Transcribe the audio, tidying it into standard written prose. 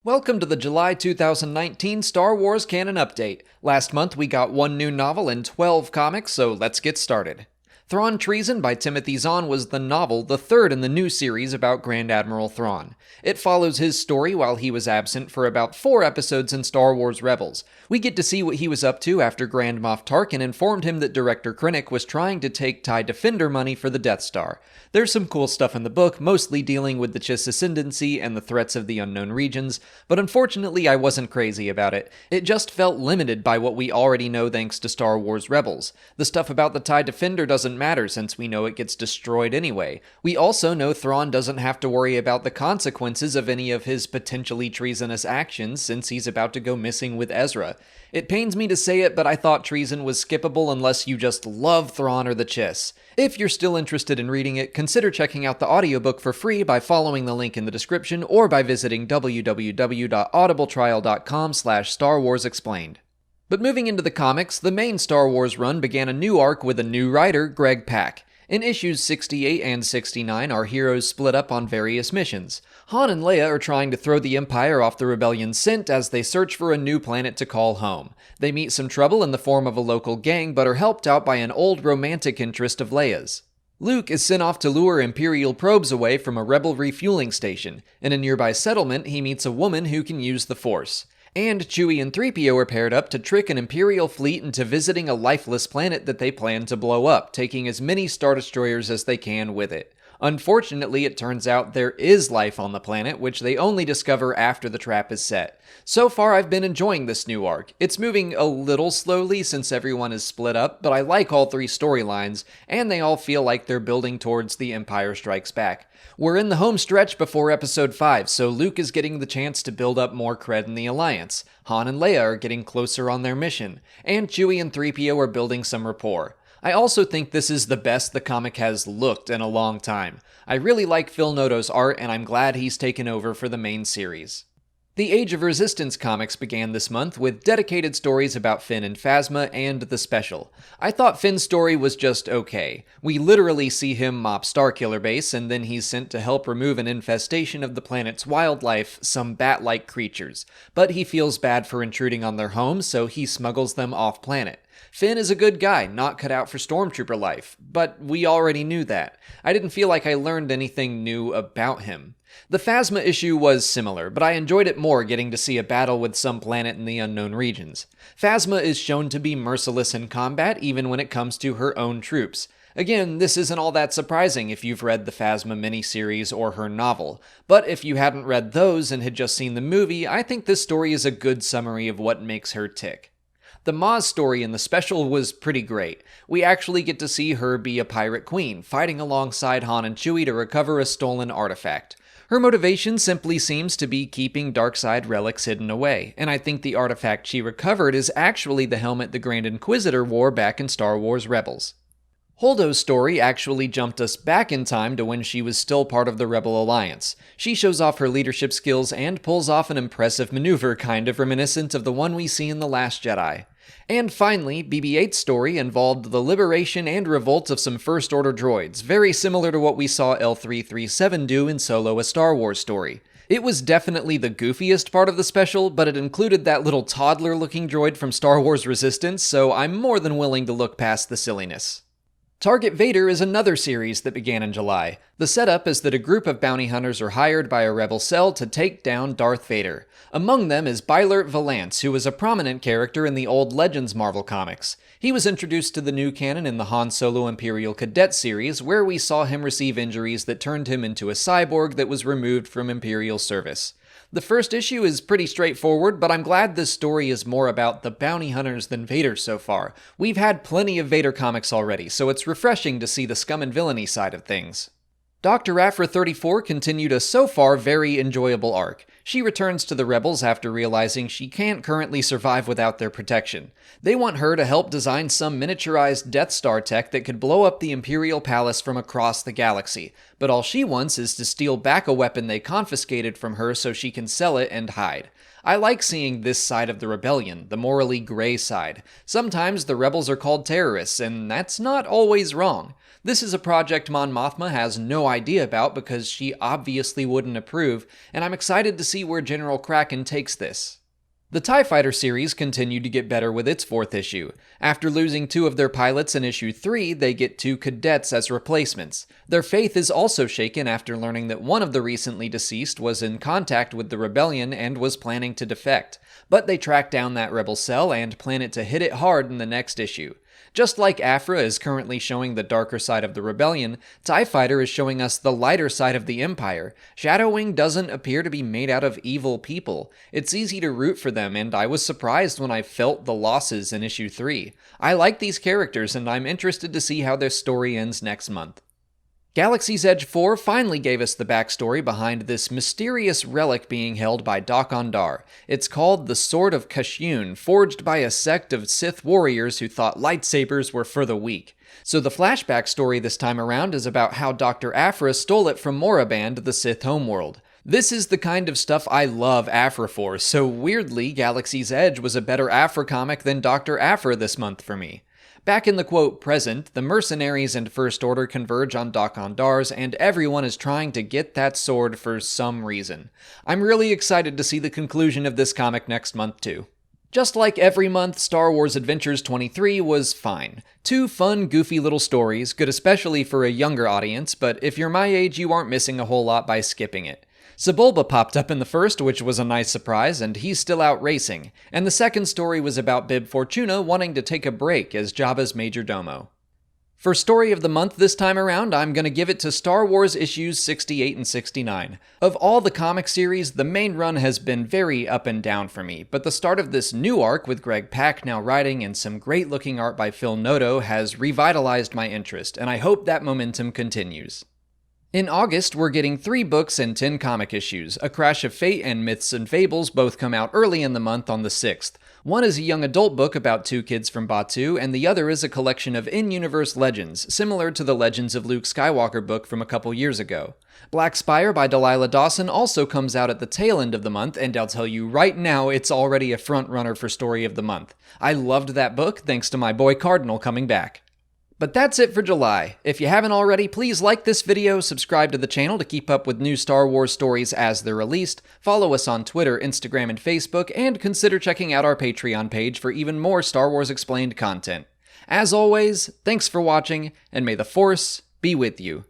Welcome to the July 2019 Star Wars Canon Update. Last month we got one new novel and 12 comics, so let's get started. Thrawn Treason by Timothy Zahn was the novel, the third in the new series about Grand Admiral Thrawn. It follows his story while he was absent for about 4 episodes in Star Wars Rebels. We get to see what he was up to after Grand Moff Tarkin informed him that director Krennic was trying to take TIE Defender money for the Death Star. There's some cool stuff in the book, mostly dealing with the Chiss ascendancy and the threats of the unknown regions, but unfortunately I wasn't crazy about it. It just felt limited by what we already know thanks to Star Wars Rebels. The stuff about the TIE Defender doesn't matter since we know it gets destroyed anyway. We also know Thrawn doesn't have to worry about the consequences of any of his potentially treasonous actions since he's about to go missing with Ezra. It pains me to say it, but I thought treason was skippable unless you just love Thrawn or the Chiss. If you're still interested in reading it, consider checking out the audiobook for free by following the link in the description or by visiting www.audibletrial.com/Star Wars Explained. But moving into the comics, the main Star Wars run began a new arc with a new writer, Greg Pak. In issues 68 and 69, our heroes split up on various missions. Han and Leia are trying to throw the Empire off the rebellion's scent as they search for a new planet to call home. They meet some trouble in the form of a local gang, but are helped out by an old romantic interest of Leia's. Luke is sent off to lure Imperial probes away from a rebel refueling station. In a nearby settlement, he meets a woman who can use the Force. And Chewie and 3PO are paired up to trick an Imperial fleet into visiting a lifeless planet that they plan to blow up, taking as many Star Destroyers as they can with it. Unfortunately, it turns out there is life on the planet, which they only discover after the trap is set. So far, I've been enjoying this new arc. It's moving a little slowly since everyone is split up, but I like all 3 storylines, and they all feel like they're building towards The Empire Strikes Back. We're in the home stretch before Episode 5, so Luke is getting the chance to build up more cred in the Alliance. Han and Leia are getting closer on their mission, and Chewie and 3PO are building some rapport. I also think this is the best the comic has looked in a long time. I really like Phil Noto's art, and I'm glad he's taken over for the main series. The Age of Resistance comics began this month with dedicated stories about Finn and Phasma and the Special. I thought Finn's story was just okay. We literally see him mop Starkiller Base, and then he's sent to help remove an infestation of the planet's wildlife, some bat-like creatures. But he feels bad for intruding on their home, so he smuggles them off-planet. Finn is a good guy, not cut out for stormtrooper life, but we already knew that. I didn't feel like I learned anything new about him. The Phasma issue was similar, but I enjoyed it more getting to see a battle with some planet in the unknown regions. Phasma is shown to be merciless in combat even when it comes to her own troops. Again, this isn't all that surprising if you've read the Phasma miniseries or her novel, but if you hadn't read those and had just seen the movie, I think this story is a good summary of what makes her tick. The Maz story in the Special was pretty great. We actually get to see her be a pirate queen, fighting alongside Han and Chewie to recover a stolen artifact. Her motivation simply seems to be keeping dark-side relics hidden away, and I think the artifact she recovered is actually the helmet the Grand Inquisitor wore back in Star Wars Rebels. Holdo's story actually jumped us back in time to when she was still part of the Rebel Alliance. She shows off her leadership skills and pulls off an impressive maneuver kind of reminiscent of the one we see in The Last Jedi. And finally, BB-8's story involved the liberation and revolt of some First Order droids, very similar to what we saw L-337 do in Solo: A Star Wars Story. It was definitely the goofiest part of the Special, but it included that little toddler-looking droid from Star Wars Resistance, so I'm more than willing to look past the silliness. Target Vader is another series that began in July. The setup is that a group of bounty hunters are hired by a rebel cell to take down Darth Vader. Among them is Bylert Valance, who was a prominent character in the old Legends Marvel comics. He was introduced to the new canon in the Han Solo Imperial Cadet series, where we saw him receive injuries that turned him into a cyborg that was removed from Imperial service. The first issue is pretty straightforward, but I'm glad this story is more about the bounty hunters than Vader so far. We've had plenty of Vader comics already, so it's refreshing to see the scum and villainy side of things. Dr. Aphra 34 continued a so far very enjoyable arc. She returns to the Rebels after realizing she can't currently survive without their protection. They want her to help design some miniaturized Death Star tech that could blow up the Imperial Palace from across the galaxy, but all she wants is to steal back a weapon they confiscated from her so she can sell it and hide. I like seeing this side of the rebellion, the morally gray side. Sometimes the rebels are called terrorists, and that's not always wrong. This is a project Mon Mothma has no idea about because she obviously wouldn't approve, and I'm excited to see where General Kraken takes this. The TIE Fighter series continued to get better with its 4th issue. After losing 2 of their pilots in issue 3, they get 2 cadets as replacements. Their faith is also shaken after learning that one of the recently deceased was in contact with the rebellion and was planning to defect. But they track down that rebel cell and plan it to hit it hard in the next issue. Just like Aphra is currently showing the darker side of the rebellion, TIE Fighter is showing us the lighter side of the Empire. Shadow Wing doesn't appear to be made out of evil people. It's easy to root for them, and I was surprised when I felt the losses in issue 3. I like these characters, and I'm interested to see how their story ends next month. Galaxy's Edge 4 finally gave us the backstory behind this mysterious relic being held by Dok-Ondar. It's called the Sword of Kashun, forged by a sect of Sith warriors who thought lightsabers were for the weak. So the flashback story this time around is about how Dr. Aphra stole it from Moraband, the Sith homeworld. This is the kind of stuff I love Aphra for, so weirdly, Galaxy's Edge was a better Aphra comic than Dr. Aphra this month for me. Back in the quote present, the mercenaries and First Order converge on Dok-Ondar's, and everyone is trying to get that sword for some reason. I'm really excited to see the conclusion of this comic next month too. Just like every month, Star Wars Adventures 23 was fine. 2 fun, goofy little stories, good especially for a younger audience, but if you're my age, you aren't missing a whole lot by skipping it. Sebulba popped up in the first, which was a nice surprise, and he's still out racing. And the second story was about Bib Fortuna wanting to take a break as Jabba's major domo. For Story of the Month this time around, I'm going to give it to Star Wars issues 68 and 69. Of all the comic series, the main run has been very up and down for me, but the start of this new arc with Greg Pak now writing and some great looking art by Phil Noto has revitalized my interest, and I hope that momentum continues. In August, we're getting 3 books and 10 comic issues. A Crash of Fate and Myths and Fables both come out early in the month on the 6th. One is a young adult book about 2 kids from Batuu, and the other is a collection of in-universe legends, similar to the Legends of Luke Skywalker book from a couple years ago. Black Spire by Delilah Dawson also comes out at the tail end of the month, and I'll tell you right now, it's already a front-runner for Story of the Month. I loved that book, thanks to my boy Cardinal coming back. But that's it for July. If you haven't already, please like this video, subscribe to the channel to keep up with new Star Wars stories as they're released, follow us on Twitter, Instagram, and Facebook, and consider checking out our Patreon page for even more Star Wars Explained content. As always, thanks for watching, and may the Force be with you.